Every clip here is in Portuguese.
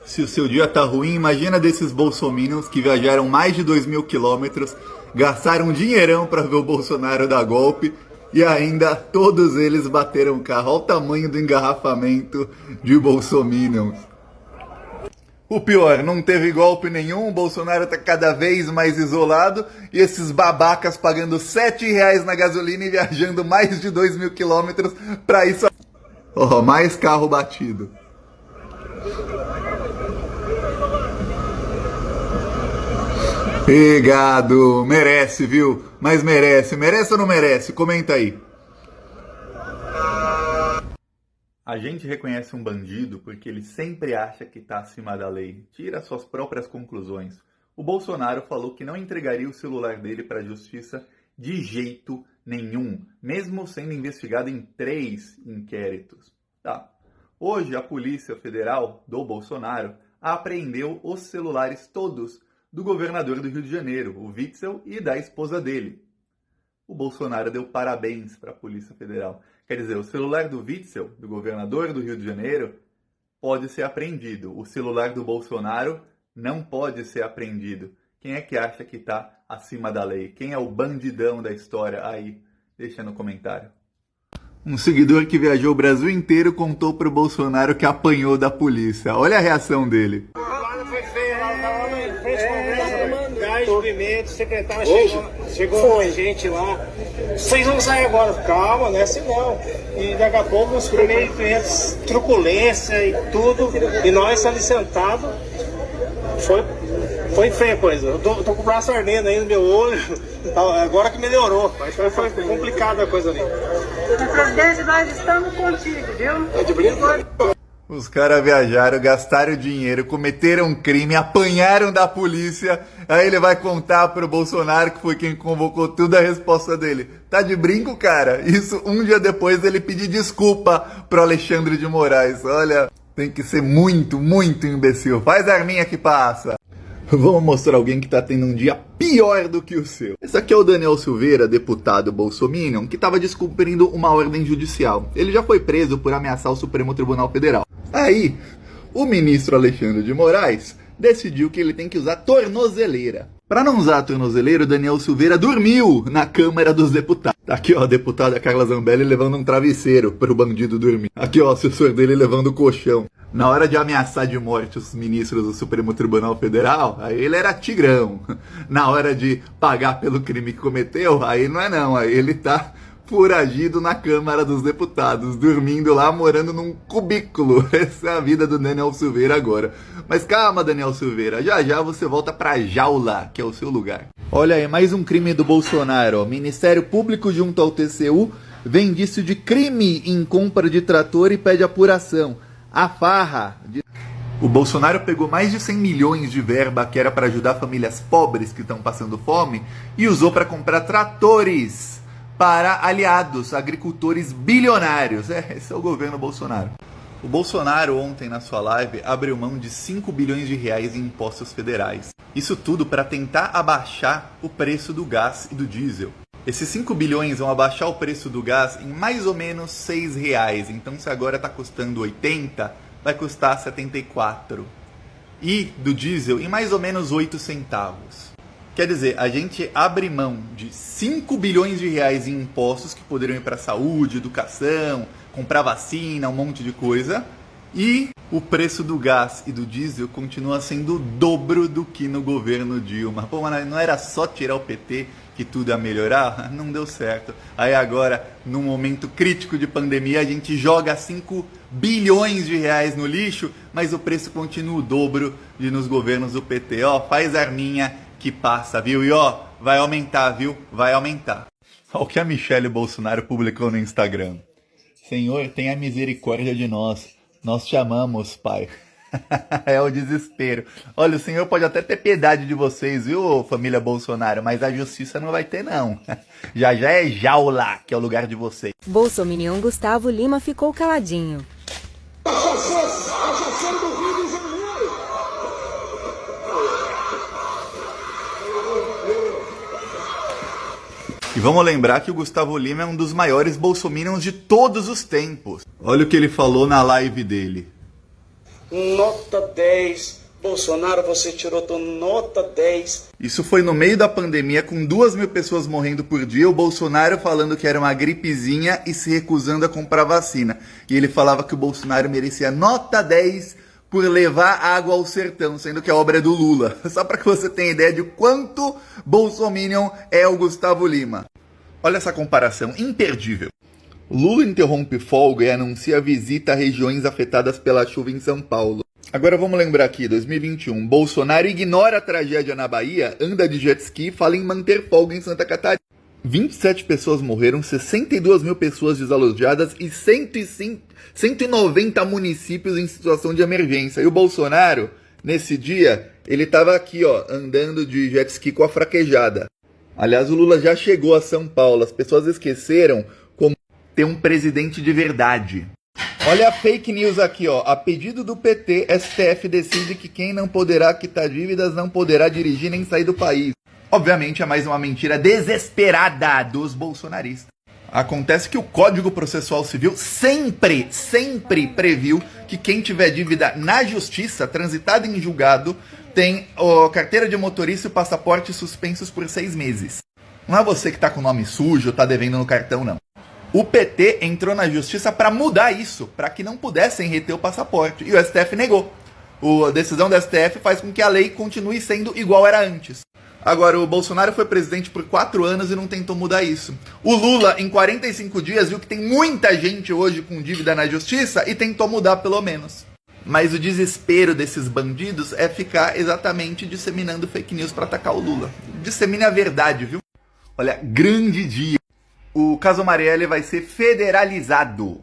Se o seu dia tá ruim, imagina desses bolsominions que viajaram mais de 2.000 quilômetros, gastaram um dinheirão pra ver o Bolsonaro dar golpe e ainda todos eles bateram o carro. Olha o tamanho do engarrafamento de bolsominions. O pior, não teve golpe nenhum, o Bolsonaro tá cada vez mais isolado e esses babacas pagando R$7 na gasolina e viajando mais de 2.000 quilômetros pra isso. Oh, mais carro batido. Pegado, merece, viu? Mas merece ou não merece? Comenta aí. A gente reconhece um bandido porque ele sempre acha que está acima da lei, tira suas próprias conclusões. O Bolsonaro falou que não entregaria o celular dele para a justiça de jeito nenhum, mesmo sendo investigado em 3 inquéritos. Tá. Hoje a Polícia Federal do Bolsonaro apreendeu os celulares todos do governador do Rio de Janeiro, o Witzel, e da esposa dele. O Bolsonaro deu parabéns para a Polícia Federal. Quer dizer, o celular do Witzel, do governador do Rio de Janeiro, pode ser apreendido. O celular do Bolsonaro não pode ser apreendido. Quem é que acha que está acima da lei? Quem é o bandidão da história? Aí, deixa no comentário. Um seguidor que viajou o Brasil inteiro contou pro Bolsonaro que apanhou da polícia. Olha a reação dele. Foi feio lá na frente do Congresso, gás de pimenta, o secretário chegou com a gente lá. Vocês vão sair agora, calma, não é assim não. E daqui a pouco os primeiros truculência e tudo, e nós ali sentados, foi feia a coisa. Eu tô com o braço ardendo aí no meu olho, agora que melhorou, mas foi complicada a coisa ali. Presidente, nós estamos contigo, viu? É de brinco? Os caras viajaram, gastaram dinheiro, cometeram um crime, apanharam da polícia. Aí ele vai contar pro Bolsonaro, que foi quem convocou tudo, a resposta dele. Tá de brinco, cara? Isso um dia depois dele pedir desculpa pro Alexandre de Moraes. Olha, tem que ser muito, muito imbecil. Faz a arminha que passa. Vamos mostrar alguém que tá tendo um dia pior do que o seu. Esse aqui é o Daniel Silveira, deputado bolsominion, que estava descumprindo uma ordem judicial. Ele já foi preso por ameaçar o Supremo Tribunal Federal. Aí, o ministro Alexandre de Moraes decidiu que ele tem que usar tornozeleira. Para não usar a tornozeleira, o Daniel Silveira dormiu na Câmara dos Deputados. Aqui, ó, a deputada Carla Zambelli levando um travesseiro para o bandido dormir. Aqui, ó, o assessor dele levando o colchão. Na hora de ameaçar de morte os ministros do Supremo Tribunal Federal, aí ele era tigrão. Na hora de pagar pelo crime que cometeu, aí não é não. Aí ele tá foragido na Câmara dos Deputados, dormindo lá, morando num cubículo. Essa é a vida do Daniel Silveira agora. Mas calma, Daniel Silveira, já já você volta pra jaula, que é o seu lugar. Olha aí, mais um crime do Bolsonaro. O Ministério Público junto ao TCU vê indício de crime em compra de trator e pede apuração. A farra. O Bolsonaro pegou mais de 100 milhões de verba que era para ajudar famílias pobres que estão passando fome e usou para comprar tratores para aliados, agricultores bilionários. Esse é o governo Bolsonaro. O Bolsonaro ontem na sua live abriu mão de 5 bilhões de reais em impostos federais. Isso tudo para tentar abaixar o preço do gás e do diesel. Esses 5 bilhões vão abaixar o preço do gás em mais ou menos R$6. Então se agora está custando 80, vai custar 74. E do diesel em mais ou menos 8 centavos. Quer dizer, a gente abre mão de 5 bilhões de reais em impostos que poderiam ir para saúde, educação, comprar vacina, um monte de coisa. E o preço do gás e do diesel continua sendo o dobro do que no governo Dilma. Pô, mas não era só tirar o PT que tudo ia melhorar? Não deu certo. Aí agora, num momento crítico de pandemia, a gente joga 5 bilhões de reais no lixo, mas o preço continua o dobro de nos governos do PT. Ó, faz arminha que passa, viu? E ó, vai aumentar, viu? Vai aumentar. Olha o que a Michelle Bolsonaro publicou no Instagram. Senhor, tenha misericórdia de nós. Nós te amamos, Pai. É o desespero. Olha, o Senhor pode até ter piedade de vocês, viu, família Bolsonaro? Mas a justiça não vai ter, não. Já já é jaula, que é o lugar de vocês. Bolsominion Gustavo Lima ficou caladinho. E vamos lembrar que o Gustavo Lima é um dos maiores bolsominions de todos os tempos. Olha o que ele falou na live dele. Nota 10. Bolsonaro, você tirou tua nota 10. Isso foi no meio da pandemia, com 2.000 pessoas morrendo por dia, o Bolsonaro falando que era uma gripezinha e se recusando a comprar vacina. E ele falava que o Bolsonaro merecia nota 10 por levar água ao sertão, sendo que a obra é do Lula. Só para que você tenha ideia de quanto bolsominion é o Gustavo Lima. Olha essa comparação imperdível. Lula interrompe folga e anuncia visita a regiões afetadas pela chuva em São Paulo. Agora vamos lembrar aqui, 2021, Bolsonaro ignora a tragédia na Bahia, anda de jet ski e fala em manter folga em Santa Catarina. 27 pessoas morreram, 62.000 pessoas desalojadas e 190 municípios em situação de emergência. E o Bolsonaro, nesse dia, ele estava aqui, ó, andando de jet ski com a fraquejada. Aliás, o Lula já chegou a São Paulo, as pessoas esqueceram como ter um presidente de verdade. Olha a fake news aqui, ó. A pedido do PT, STF decide que quem não poderá quitar dívidas não poderá dirigir nem sair do país. Obviamente é mais uma mentira desesperada dos bolsonaristas. Acontece que o Código Processual Civil sempre previu que quem tiver dívida na justiça, transitada em julgado, tem a carteira de motorista e o passaporte suspensos por 6 meses. Não é você que tá com o nome sujo ou tá devendo no cartão, não. O PT entrou na justiça para mudar isso, para que não pudessem reter o passaporte. E o STF negou. A decisão do STF faz com que a lei continue sendo igual era antes. Agora, o Bolsonaro foi presidente por 4 anos e não tentou mudar isso. O Lula, em 45 dias, viu que tem muita gente hoje com dívida na justiça e tentou mudar pelo menos. Mas o desespero desses bandidos é ficar exatamente disseminando fake news para atacar o Lula. Dissemine a verdade, viu? Olha, grande dia. O caso Marielle vai ser federalizado.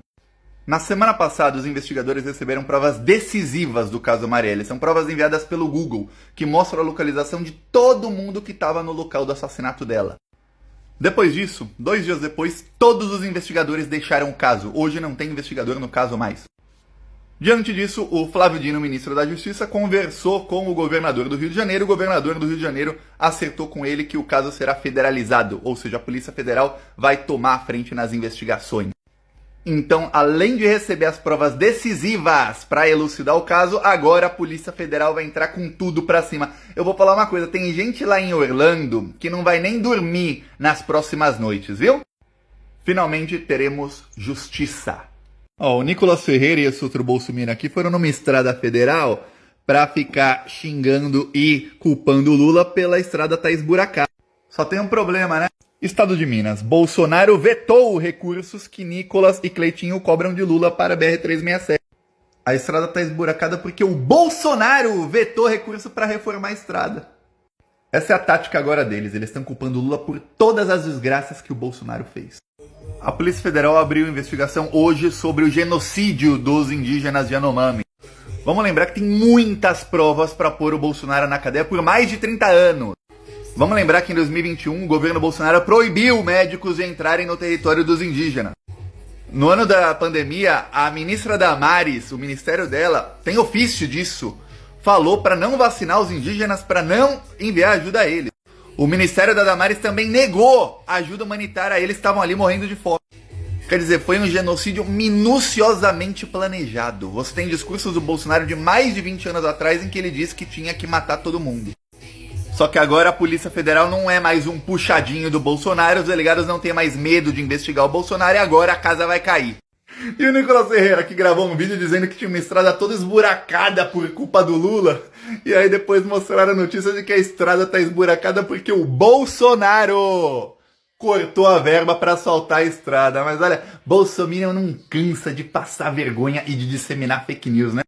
Na semana passada, os investigadores receberam provas decisivas do caso Marielle. São provas enviadas pelo Google, que mostram a localização de todo mundo que estava no local do assassinato dela. Depois disso, 2 dias depois, todos os investigadores deixaram o caso. Hoje não tem investigador no caso mais. Diante disso, o Flávio Dino, ministro da Justiça, conversou com o governador do Rio de Janeiro. O governador do Rio de Janeiro acertou com ele que o caso será federalizado, ou seja, a Polícia Federal vai tomar a frente nas investigações. Então, além de receber as provas decisivas para elucidar o caso, agora a Polícia Federal vai entrar com tudo pra cima. Eu vou falar uma coisa, tem gente lá em Orlando que não vai nem dormir nas próximas noites, viu? Finalmente teremos justiça. Ó, o Nicolas Ferreira e esse outro bolsominion aqui foram numa estrada federal pra ficar xingando e culpando o Lula pela estrada tá esburacada. Só tem um problema, né? Estado de Minas. Bolsonaro vetou recursos que Nicolas e Cleitinho cobram de Lula para a BR-367. A estrada tá esburacada porque o Bolsonaro vetou recurso para reformar a estrada. Essa é a tática agora deles. Eles estão culpando o Lula por todas as desgraças que o Bolsonaro fez. A Polícia Federal abriu investigação hoje sobre o genocídio dos indígenas de Yanomami. Vamos lembrar que tem muitas provas para pôr o Bolsonaro na cadeia por mais de 30 anos. Vamos lembrar que em 2021 o governo Bolsonaro proibiu médicos de entrarem no território dos indígenas. No ano da pandemia, a ministra Damares, o ministério dela, tem ofício disso, falou para não vacinar os indígenas, para não enviar ajuda a eles. O ministério da Damares também negou ajuda humanitária a eles que estavam ali morrendo de fome. Quer dizer, foi um genocídio minuciosamente planejado. Você tem discursos do Bolsonaro de mais de 20 anos atrás em que ele disse que tinha que matar todo mundo. Só que agora a Polícia Federal não é mais um puxadinho do Bolsonaro, os delegados não têm mais medo de investigar o Bolsonaro e agora a casa vai cair. E o Nicolas Ferreira, que gravou um vídeo dizendo que tinha uma estrada toda esburacada por culpa do Lula, e aí depois mostraram a notícia de que a estrada tá esburacada porque o Bolsonaro cortou a verba para asfaltar a estrada. Mas olha, Bolsonaro não cansa de passar vergonha e de disseminar fake news, né?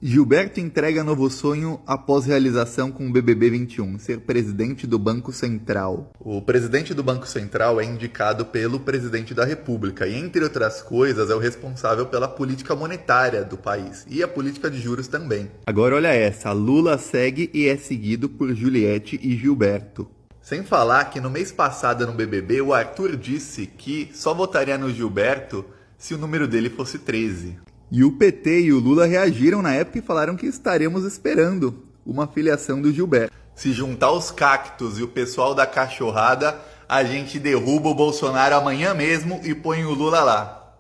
Gilberto entrega novo sonho após realização com o BBB 21, ser presidente do Banco Central. O presidente do Banco Central é indicado pelo presidente da República e, entre outras coisas, é o responsável pela política monetária do país e a política de juros também. Agora olha essa, Lula segue e é seguido por Juliette e Gilberto. Sem falar que no mês passado no BBB, o Arthur disse que só votaria no Gilberto se o número dele fosse 13. E o PT e o Lula reagiram na época e falaram que estaremos esperando uma filiação do Gilberto. Se juntar os cactos e o pessoal da cachorrada, a gente derruba o Bolsonaro amanhã mesmo e põe o Lula lá.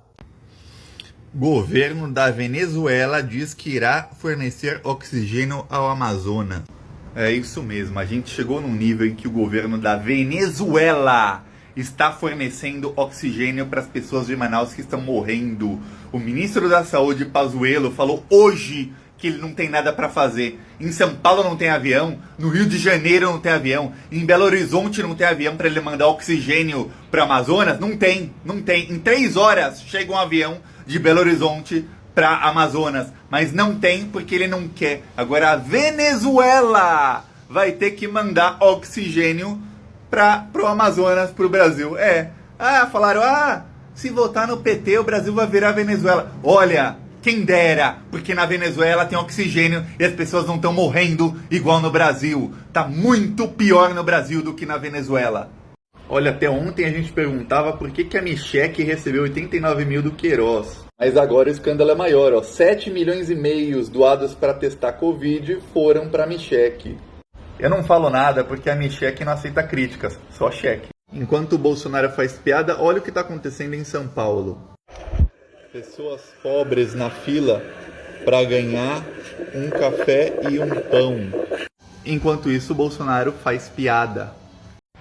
Governo da Venezuela diz que irá fornecer oxigênio ao Amazonas. É isso mesmo, a gente chegou num nível em que o governo da Venezuela está fornecendo oxigênio para as pessoas de Manaus que estão morrendo. O ministro da Saúde, Pazuello, falou hoje que ele não tem nada para fazer. Em São Paulo não tem avião, no Rio de Janeiro não tem avião, em Belo Horizonte não tem avião para ele mandar oxigênio para o Amazonas. Não tem. Em 3 horas chega um avião de Belo Horizonte para Amazonas, mas não tem porque ele não quer. Agora a Venezuela vai ter que mandar oxigênio para o Amazonas, para o Brasil. Falaram, se votar no PT o Brasil vai virar Venezuela. Olha, quem dera, porque na Venezuela tem oxigênio e as pessoas não estão morrendo igual no Brasil. Tá muito pior no Brasil do que na Venezuela. Olha, até ontem a gente perguntava por que a Michele recebeu 89 mil do Queiroz. Mas agora o escândalo é maior, 7,5 milhões doados para testar Covid foram para a Michele. Eu não falo nada porque a Michele não aceita críticas, só cheque. Enquanto o Bolsonaro faz piada, olha o que está acontecendo em São Paulo. Pessoas pobres na fila para ganhar um café e um pão. Enquanto isso, o Bolsonaro faz piada.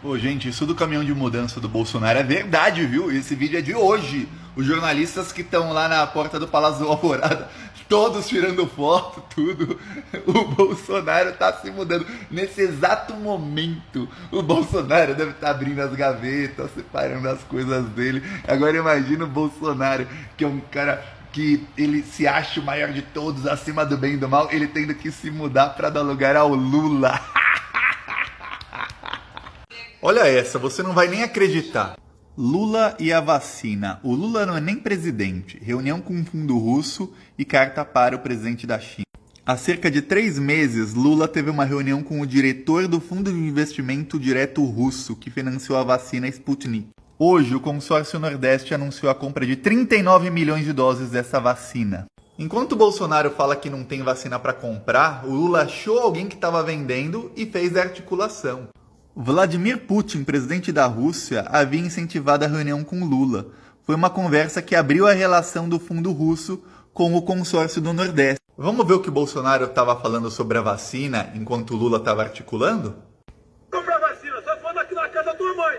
Pô, gente, isso do caminhão de mudança do Bolsonaro é verdade, viu? Esse vídeo é de hoje. Os jornalistas que estão lá na porta do Palácio do Alvorada, todos tirando foto, tudo. O Bolsonaro tá se mudando. Nesse exato momento, o Bolsonaro deve estar abrindo as gavetas, separando as coisas dele. Agora imagina o Bolsonaro, que é um cara que ele se acha o maior de todos, acima do bem e do mal, ele tendo que se mudar para dar lugar ao Lula. Olha essa, você não vai nem acreditar. Lula e a vacina. O Lula não é nem presidente. Reunião com o fundo russo e carta para o presidente da China. Há cerca de 3 meses, Lula teve uma reunião com o diretor do Fundo de Investimento Direto Russo, que financiou a vacina Sputnik. Hoje, o consórcio Nordeste anunciou a compra de 39 milhões de doses dessa vacina. Enquanto o Bolsonaro fala que não tem vacina para comprar, o Lula achou alguém que estava vendendo e fez a articulação. Vladimir Putin, presidente da Rússia, havia incentivado a reunião com Lula. Foi uma conversa que abriu a relação do fundo russo com o consórcio do Nordeste. Vamos ver o que o Bolsonaro estava falando sobre a vacina enquanto o Lula estava articulando? Compra vacina, só foda aqui na casa da tua mãe.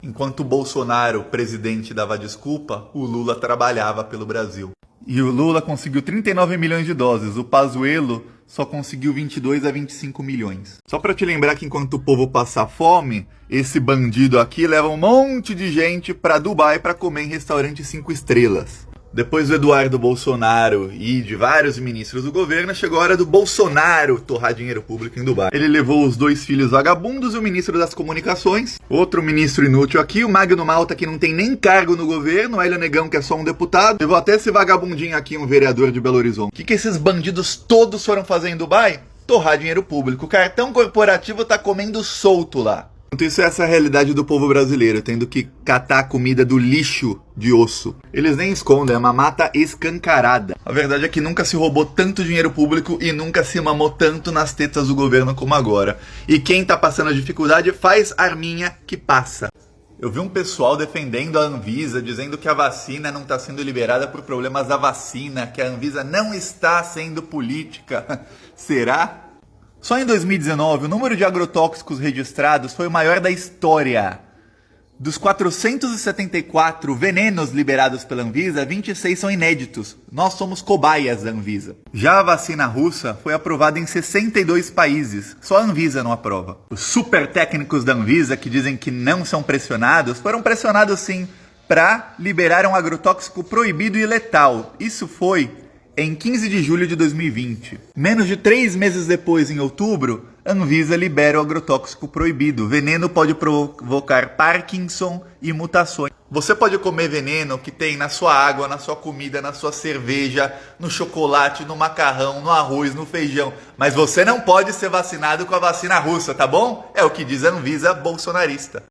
Enquanto o Bolsonaro, presidente, dava desculpa, o Lula trabalhava pelo Brasil. E o Lula conseguiu 39 milhões de doses, o Pazuello só conseguiu 22 a 25 milhões. Só para te lembrar que enquanto o povo passa fome, esse bandido aqui leva um monte de gente para Dubai para comer em restaurante 5 estrelas. Depois do Eduardo Bolsonaro e de vários ministros do governo, chegou a hora do Bolsonaro torrar dinheiro público em Dubai. Ele levou os 2 filhos vagabundos e o ministro das comunicações, outro ministro inútil aqui, o Magno Malta, que não tem nem cargo no governo, o Hélio Negão, que é só um deputado, levou até esse vagabundinho aqui, um vereador de Belo Horizonte. O que esses bandidos todos foram fazer em Dubai? Torrar dinheiro público. O cartão corporativo tá comendo solto lá. Enquanto isso, essa é a realidade do povo brasileiro, tendo que catar a comida do lixo de osso. Eles nem escondem, é uma mata escancarada. A verdade é que nunca se roubou tanto dinheiro público e nunca se mamou tanto nas tetas do governo como agora. E quem tá passando dificuldade faz arminha que passa. Eu vi um pessoal defendendo a Anvisa, dizendo que a vacina não está sendo liberada por problemas da vacina, que a Anvisa não está sendo política. Será? Só em 2019, o número de agrotóxicos registrados foi o maior da história. Dos 474 venenos liberados pela Anvisa, 26 são inéditos. Nós somos cobaias da Anvisa. Já a vacina russa foi aprovada em 62 países. Só a Anvisa não aprova. Os super técnicos da Anvisa, que dizem que não são pressionados, foram pressionados sim para liberar um agrotóxico proibido e letal. Isso foi em 15 de julho de 2020. Menos de 3 meses depois, em outubro, a Anvisa libera o agrotóxico proibido. O veneno pode provocar Parkinson e mutações. Você pode comer veneno que tem na sua água, na sua comida, na sua cerveja, no chocolate, no macarrão, no arroz, no feijão. Mas você não pode ser vacinado com a vacina russa, tá bom? É o que diz a Anvisa bolsonarista.